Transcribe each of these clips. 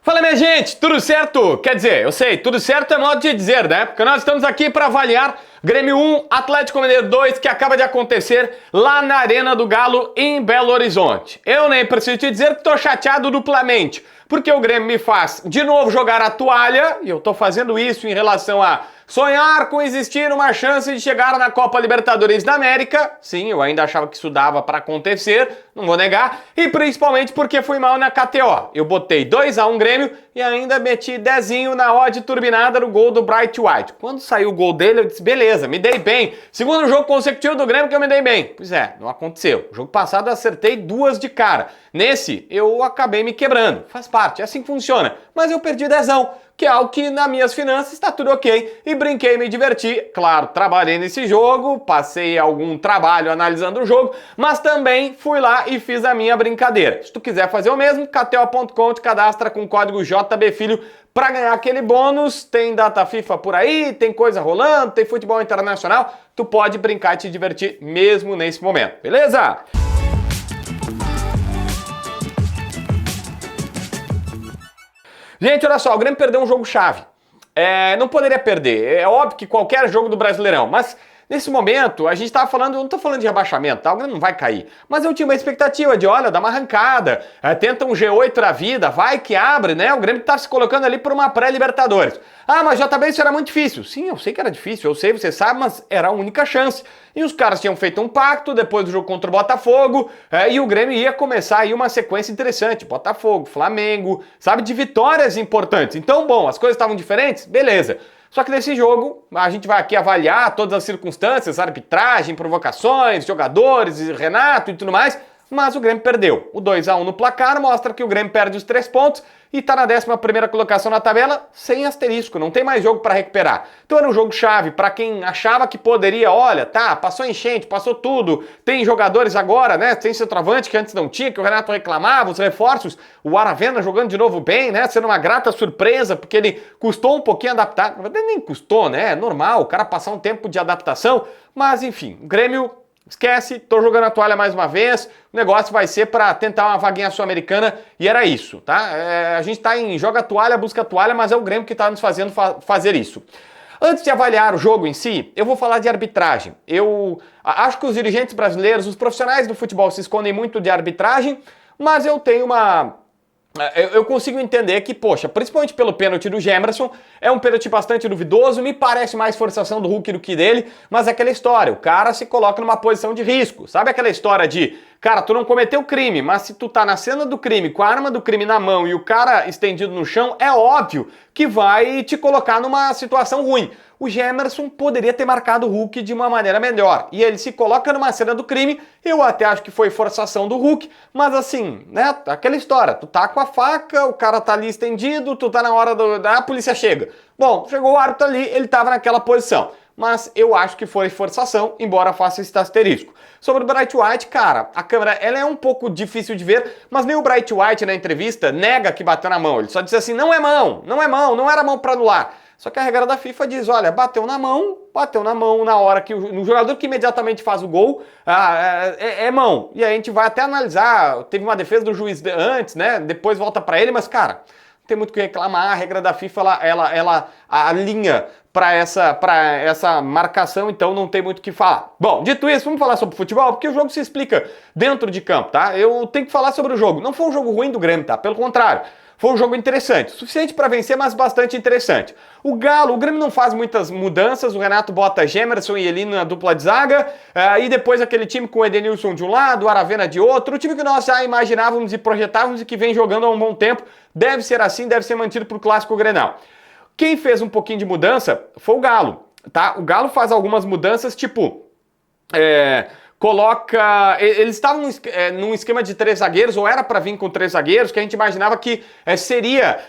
Fala, minha gente, tudo certo? Quer dizer, eu sei, tudo certo é modo de dizer, né? Porque nós estamos aqui para avaliar Grêmio 1, Atlético Mineiro 2, que acaba de acontecer lá na Arena do Galo, em Belo Horizonte. Eu nem preciso te dizer que tô chateado duplamente, porque o Grêmio me faz de novo jogar a toalha, e eu tô fazendo isso em relação a sonhar com existir uma chance de chegar na Copa Libertadores da América. Sim, eu ainda achava que isso dava para acontecer, não vou negar. E principalmente porque fui mal na KTO. Eu botei 2-1 Grêmio e ainda meti 10 na odd turbinada no gol do Bright White. Quando saiu o gol dele, eu disse, beleza, me dei bem. Segundo jogo consecutivo do Grêmio que eu me dei bem. Pois é, não aconteceu. O jogo passado eu acertei 2 de cara. Nesse, eu acabei me quebrando. Faz parte, é assim que funciona. Mas eu perdi 10, que é algo que nas minhas finanças está tudo ok, e brinquei, me diverti, claro, trabalhei nesse jogo, passei algum trabalho analisando o jogo, mas também fui lá e fiz a minha brincadeira. Se tu quiser fazer o mesmo, KTO.com, te cadastra com o código JBFilho para ganhar aquele bônus, tem data FIFA por aí, tem coisa rolando, tem futebol internacional, tu pode brincar e te divertir mesmo nesse momento, beleza? Gente, olha só, o Grêmio perdeu um jogo-chave. Não poderia perder. É óbvio que qualquer jogo do Brasileirão, mas nesse momento a gente tava falando, eu não tô falando de rebaixamento, tá? O Grêmio não vai cair. Mas eu tinha uma expectativa de, olha, dar uma arrancada, tenta um G8 da vida, vai que abre, né? O Grêmio tá se colocando ali por uma pré-Libertadores. Ah, mas JB, isso era muito difícil. Sim, eu sei que era difícil, eu sei, você sabe, mas era a única chance. E os caras tinham feito um pacto depois do jogo contra o Botafogo, e o Grêmio ia começar aí uma sequência interessante. Botafogo, Flamengo, sabe, de vitórias importantes. Então, bom, as coisas estavam diferentes? Beleza. Só que nesse jogo, a gente vai aqui avaliar todas as circunstâncias, arbitragem, provocações, jogadores, Renato e tudo mais, mas o Grêmio perdeu. O 2-1 no placar mostra que o Grêmio perde os 3 pontos e tá na 11ª colocação na tabela, sem asterisco, não tem mais jogo para recuperar. Então era um jogo chave para quem achava que poderia, olha, tá, passou enchente, passou tudo, tem jogadores agora, né, tem centroavante que antes não tinha, que o Renato reclamava, os reforços, o Aravena jogando de novo bem, né, sendo uma grata surpresa, porque ele custou um pouquinho adaptar, na verdade nem custou, né, é normal, o cara passar um tempo de adaptação, mas enfim, o Grêmio esquece, tô jogando a toalha mais uma vez, o negócio vai ser para tentar uma vaguinha sul-americana e era isso, tá? A gente tá em joga a toalha, busca a toalha, mas é o Grêmio que tá nos fazendo fazer isso. Antes de avaliar o jogo em si, eu vou falar de arbitragem. Eu acho que os dirigentes brasileiros, os profissionais do futebol se escondem muito de arbitragem, mas eu tenho eu consigo entender que, poxa, principalmente pelo pênalti do Gemerson, é um pênalti bastante duvidoso, me parece mais forçação do Hulk do que dele, mas é aquela história, o cara se coloca numa posição de risco, sabe aquela história de, cara, tu não cometeu crime, mas se tu tá na cena do crime, com a arma do crime na mão e o cara estendido no chão, é óbvio que vai te colocar numa situação ruim. O Gemerson poderia ter marcado o Hulk de uma maneira melhor. E ele se coloca numa cena do crime, eu até acho que foi forçação do Hulk, mas assim, né, aquela história, tu tá com a faca, o cara tá ali estendido, tu tá na hora a polícia chega. Bom, chegou o árbitro ali, ele tava naquela posição. Mas eu acho que foi forçação, embora faça esse asterisco. Sobre o Bright White, cara, a câmera ela é um pouco difícil de ver, mas nem o Bright White na entrevista nega que bateu na mão. Ele só disse assim, não é mão, não era mão pra anular. Só que a regra da FIFA diz, olha, bateu na mão na hora que o jogador que imediatamente faz o gol é mão. E aí a gente vai até analisar, teve uma defesa do juiz antes, né, depois volta pra ele, mas cara, não tem muito o que reclamar, a regra da FIFA ela alinha para essa marcação, então não tem muito o que falar. Bom, dito isso, vamos falar sobre futebol, porque o jogo se explica dentro de campo, tá? Eu tenho que falar sobre o jogo. Não foi um jogo ruim do Grêmio, tá? Pelo contrário. Foi um jogo interessante, suficiente para vencer, mas bastante interessante. O Grêmio não faz muitas mudanças, o Renato bota Gemerson e Elino na dupla de zaga, e depois aquele time com o Edenilson de um lado, o Aravena de outro, o time que nós já imaginávamos e projetávamos e que vem jogando há um bom tempo, deve ser assim, deve ser mantido para o Clássico Grenal. Quem fez um pouquinho de mudança foi o Galo, tá? O Galo faz algumas mudanças, tipo... Eles estavam num esquema de 3 zagueiros, ou era para vir com 3 zagueiros, que a gente imaginava que seria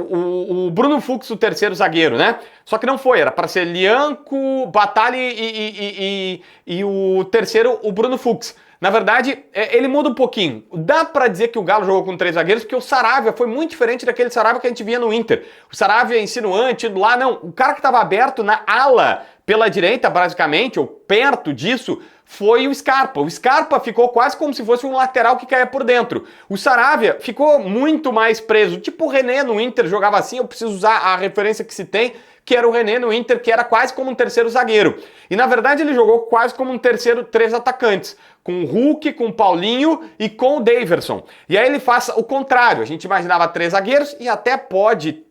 o Bruno Fux o terceiro zagueiro, né? Só que não foi, era para ser Lianco, Batalha e o terceiro, o Bruno Fux. Na verdade, ele muda um pouquinho. Dá pra dizer que o Galo jogou com 3 zagueiros, porque o Saravia foi muito diferente daquele Saravia que a gente via no Inter. O Saravia insinuante, lá não. O cara que estava aberto na ala pela direita, basicamente, ou perto disso, foi o Scarpa. O Scarpa ficou quase como se fosse um lateral que caia por dentro. O Saravia ficou muito mais preso. Tipo o René no Inter jogava assim, eu preciso usar a referência que se tem, que era o René no Inter, que era quase como um terceiro zagueiro. E na verdade ele jogou quase como um terceiro, 3 atacantes, com o Hulk, com o Paulinho e com o Daverson. E aí ele faz o contrário, a gente imaginava 3 zagueiros e até pode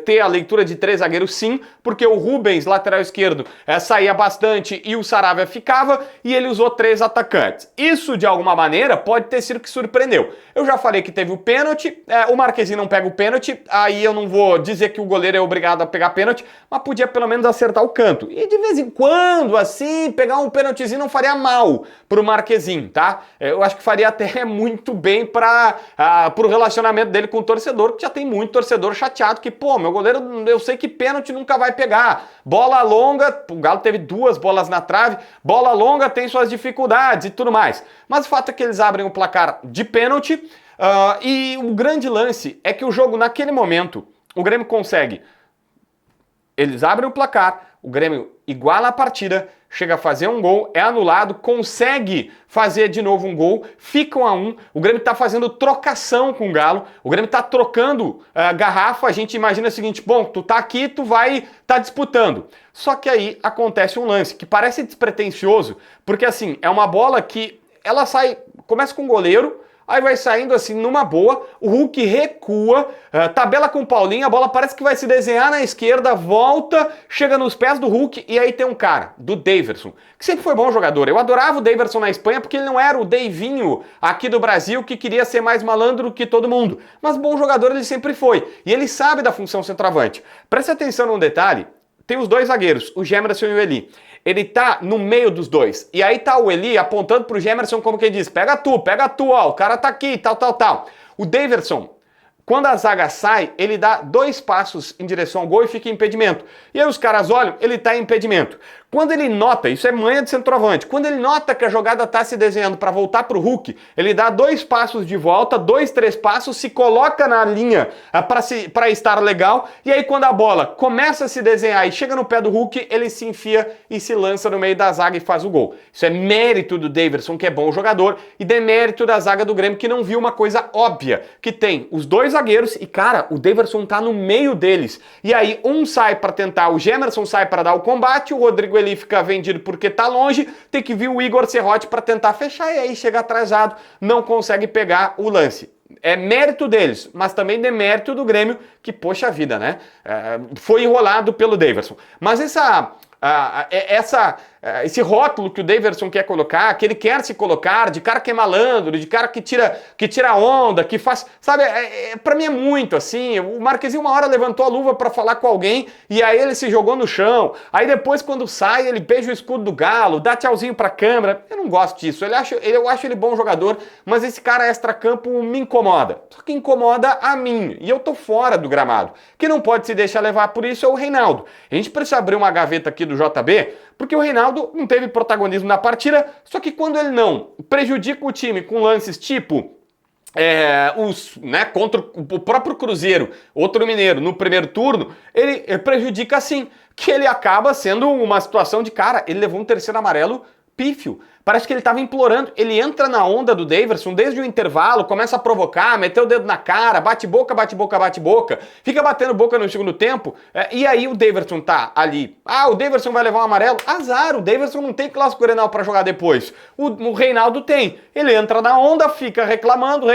ter a leitura de 3 zagueiros sim, porque o Rubens, lateral esquerdo, saía bastante e o Saravia ficava, e ele usou 3 atacantes. Isso de alguma maneira pode ter sido que surpreendeu. Eu já falei que teve o pênalti, o Marquezine não pega o pênalti, aí eu não vou dizer que o goleiro é obrigado a pegar pênalti, mas podia pelo menos acertar o canto. E de vez em quando, assim, pegar um pênaltizinho não faria mal pro Marquezine, tá? Eu acho que faria até muito bem pro relacionamento dele com o torcedor, que já tem muito torcedor chateado que, pô, meu goleiro, eu sei que pênalti nunca vai pegar. Bola longa, o Galo teve 2 bolas na trave, bola longa tem suas dificuldades e tudo mais. Mas o fato é que eles abrem o placar de pênalti, e o grande lance é que o jogo, naquele momento, o Grêmio consegue. Eles abrem o placar, o Grêmio iguala a partida, chega a fazer um gol, é anulado, consegue fazer de novo um gol, fica 1-1, o Grêmio está fazendo trocação com o Galo, o Grêmio está trocando garrafa, a gente imagina o seguinte, bom, tu tá aqui, tu vai tá disputando. Só que aí acontece um lance que parece despretensioso, porque assim, é uma bola que ela sai, começa com o goleiro, aí vai saindo assim numa boa, o Hulk recua, tabela com o Paulinho, a bola parece que vai se desenhar na esquerda, volta, chega nos pés do Hulk e aí tem um cara, do Daverson, que sempre foi bom jogador. Eu adorava o Daverson na Espanha porque ele não era o Deivinho aqui do Brasil que queria ser mais malandro que todo mundo, mas bom jogador ele sempre foi e ele sabe da função centroavante. Preste atenção num detalhe, tem os 2 zagueiros, o Gemerson e o Eli. Ele tá no meio dos 2. E aí tá o Eli apontando pro Gemerson como quem diz, pega tu, ó, o cara tá aqui, tal. O Daverson, quando a zaga sai, ele dá 2 passos em direção ao gol e fica em impedimento. E aí os caras olham, ele tá em impedimento. Quando ele nota, isso é manha de centroavante, quando ele nota que a jogada tá se desenhando para voltar pro Hulk, ele dá 2 passos de volta, 2, 3 passos, se coloca na linha para estar legal, e aí quando a bola começa a se desenhar e chega no pé do Hulk, ele se enfia e se lança no meio da zaga e faz o gol. Isso é mérito do Daverson, que é bom jogador, e demérito da zaga do Grêmio, que não viu uma coisa óbvia, que tem os 2 zagueiros e, cara, o Daverson tá no meio deles. E aí um sai para tentar, o Gemerson sai para dar o combate, o Rodrigo Eli fica vendido porque tá longe, tem que vir o Igor Serrote para tentar fechar e aí chega atrasado, não consegue pegar o lance. É mérito deles, mas também demérito do Grêmio, que, poxa vida, né? Foi enrolado pelo Daverson. Mas esse rótulo que o Daverson quer colocar, que ele quer se colocar, de cara que é malandro, de cara que tira onda, que faz, sabe, pra mim é muito assim. O Marquezine uma hora levantou a luva pra falar com alguém e aí ele se jogou no chão, aí depois quando sai ele beija o escudo do Galo, dá tchauzinho pra câmera. Eu não gosto disso, eu acho ele bom jogador, mas esse cara extra-campo me incomoda, só que incomoda a mim, e eu tô fora do gramado. Quem não pode se deixar levar por isso é o Reinaldo. A gente precisa abrir uma gaveta aqui do JB, porque o Reinaldo não teve protagonismo na partida, só que quando ele não prejudica o time com lances tipo contra o próprio Cruzeiro, outro mineiro, no primeiro turno, ele prejudica assim, que ele acaba sendo uma situação de cara, ele levou um 3º amarelo pífio. Parece que ele estava implorando, ele entra na onda do Daverson desde o intervalo, começa a provocar, meteu o dedo na cara, bate boca, fica batendo boca no segundo tempo, e aí o Daverson tá ali, o Daverson vai levar um amarelo, azar, o Daverson não tem clássico Grenal para jogar depois, o Reinaldo tem, ele entra na onda, fica reclamando,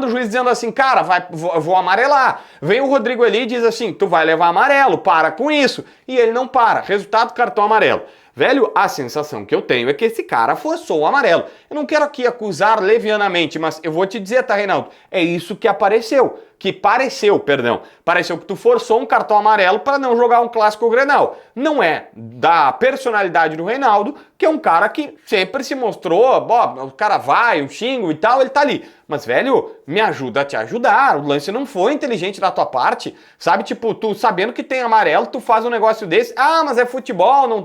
o juiz dizendo assim, cara, vou amarelar, vem o Rodrigo Eli e diz assim, tu vai levar amarelo, para com isso, e ele não para, resultado, cartão amarelo. Velho, a sensação que eu tenho é que esse cara forçou o amarelo. Eu não quero aqui acusar levianamente, mas eu vou te dizer, tá, Reinaldo? É isso que pareceu que tu forçou um cartão amarelo para não jogar um clássico Grenal. Não é da personalidade do Reinaldo, que é um cara que sempre se mostrou, o cara vai, eu xingo e tal, ele tá ali. Mas, velho, me ajuda a te ajudar, o lance não foi inteligente da tua parte, sabe? Tipo, tu sabendo que tem amarelo, tu faz um negócio desse, mas é futebol, não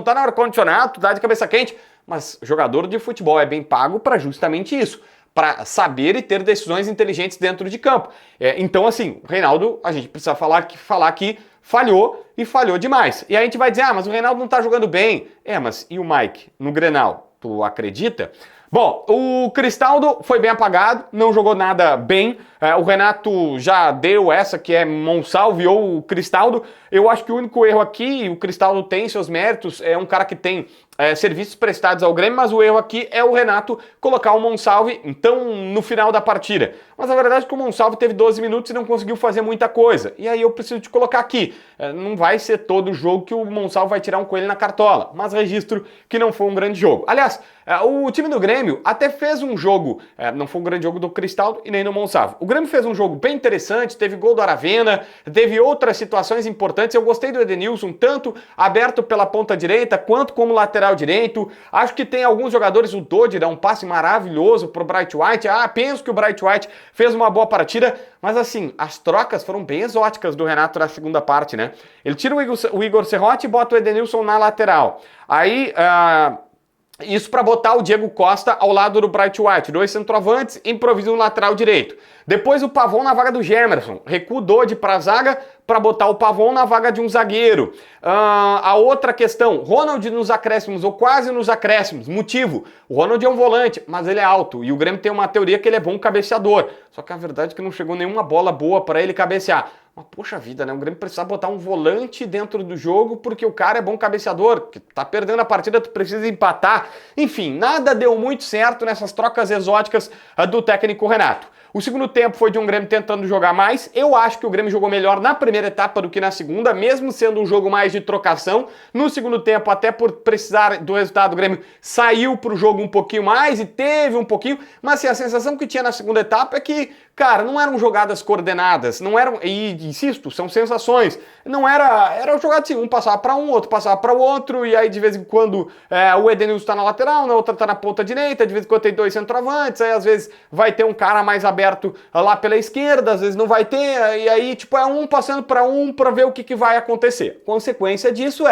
tá no ar-condicionado, tu tá de cabeça quente. Mas jogador de futebol é bem pago para justamente isso, para saber e ter decisões inteligentes dentro de campo. Então, assim, o Reinaldo, a gente precisa falar que falhou e falhou demais. E aí a gente vai dizer, mas o Reinaldo não tá jogando bem. Mas e o Mike no Grenal? Tu acredita? Bom, o Cristaldo foi bem apagado, não jogou nada bem. O Renato já deu essa que é Monsalve ou o Cristaldo. Eu acho que o único erro aqui, o Cristaldo tem seus méritos, é um cara que tem serviços prestados ao Grêmio, mas o erro aqui é o Renato colocar o Monsalve, então, no final da partida. Mas a verdade é que o Monsalve teve 12 minutos e não conseguiu fazer muita coisa. E aí eu preciso te colocar aqui. Não vai ser todo jogo que o Monsalve vai tirar um coelho na cartola, mas registro que não foi um grande jogo. Aliás, o time do Grêmio até fez um jogo, não foi um grande jogo do Cristaldo e nem do Monsalve. O Grêmio fez um jogo bem interessante, teve gol do Aravena, teve outras situações importantes. Eu gostei do Edenilson, tanto aberto pela ponta direita quanto como lateral direito. Acho que tem alguns jogadores, o Dodi dá um passe maravilhoso pro Bright White. Penso que o Bright White fez uma boa partida, mas assim, as trocas foram bem exóticas do Renato na segunda parte, né? Ele tira o Igor Serrote e bota o Edenilson na lateral. Aí, isso para botar o Diego Costa ao lado do Bright White, 2 centroavantes, improvisa no lateral direito. Depois o Pavon na vaga do Gemerson, recua o Dodi para a zaga para botar o Pavon na vaga de um zagueiro. A outra questão, Ronald nos acréscimos ou quase nos acréscimos, motivo, o Ronald é um volante, mas ele é alto e o Grêmio tem uma teoria que ele é bom cabeceador, só que a verdade é que não chegou nenhuma bola boa para ele cabecear. Mas poxa vida, né? O Grêmio precisa botar um volante dentro do jogo porque o cara é bom cabeceador, que tá perdendo a partida, tu precisa empatar. Enfim, nada deu muito certo nessas trocas exóticas do técnico Renato. O segundo tempo foi de um Grêmio tentando jogar mais. Eu acho que o Grêmio jogou melhor na primeira etapa do que na segunda, mesmo sendo um jogo mais de trocação. No segundo tempo, até por precisar do resultado, o Grêmio saiu pro jogo um pouquinho mais e teve um pouquinho, mas assim, a sensação que tinha na segunda etapa é que, cara, não eram jogadas coordenadas, não eram, e insisto, são sensações, não era jogada assim, um passava para um, outro passava para o outro, e aí de vez em quando o Edenilson tá na lateral, na outra tá na ponta direita, de vez em quando tem 2 centroavantes, aí às vezes vai ter um cara mais aberto lá pela esquerda, às vezes não vai ter, e aí tipo é um passando para um para ver o que vai acontecer. Consequência disso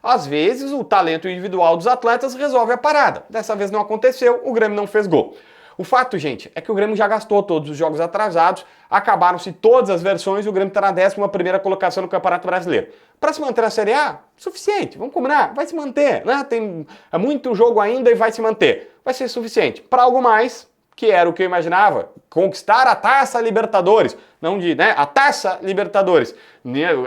às vezes o talento individual dos atletas resolve a parada. Dessa vez não aconteceu, o Grêmio não fez gol. O fato, gente, é que o Grêmio já gastou todos os jogos atrasados, acabaram-se todas as versões e o Grêmio está na 11ª colocação no Campeonato Brasileiro. Para se manter na Série A, suficiente, vamos combinar, vai se manter, né? Tem muito jogo ainda e vai se manter. Vai ser suficiente. Para algo mais, que era o que eu imaginava, conquistar a Taça Libertadores, não de, né, a Taça Libertadores,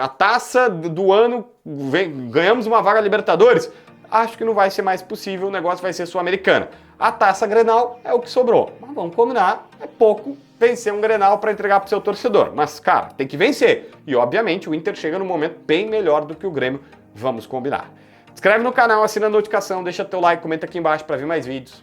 a taça do ano, ganhamos uma vaga Libertadores, acho que não vai ser mais possível, o negócio vai ser Sul-Americana. A Taça Grenal é o que sobrou, mas vamos combinar, é pouco vencer um Grenal para entregar para o seu torcedor, mas cara, tem que vencer, e obviamente o Inter chega num momento bem melhor do que o Grêmio, vamos combinar. Se inscreve no canal, assina a notificação, deixa teu like, comenta aqui embaixo para ver mais vídeos.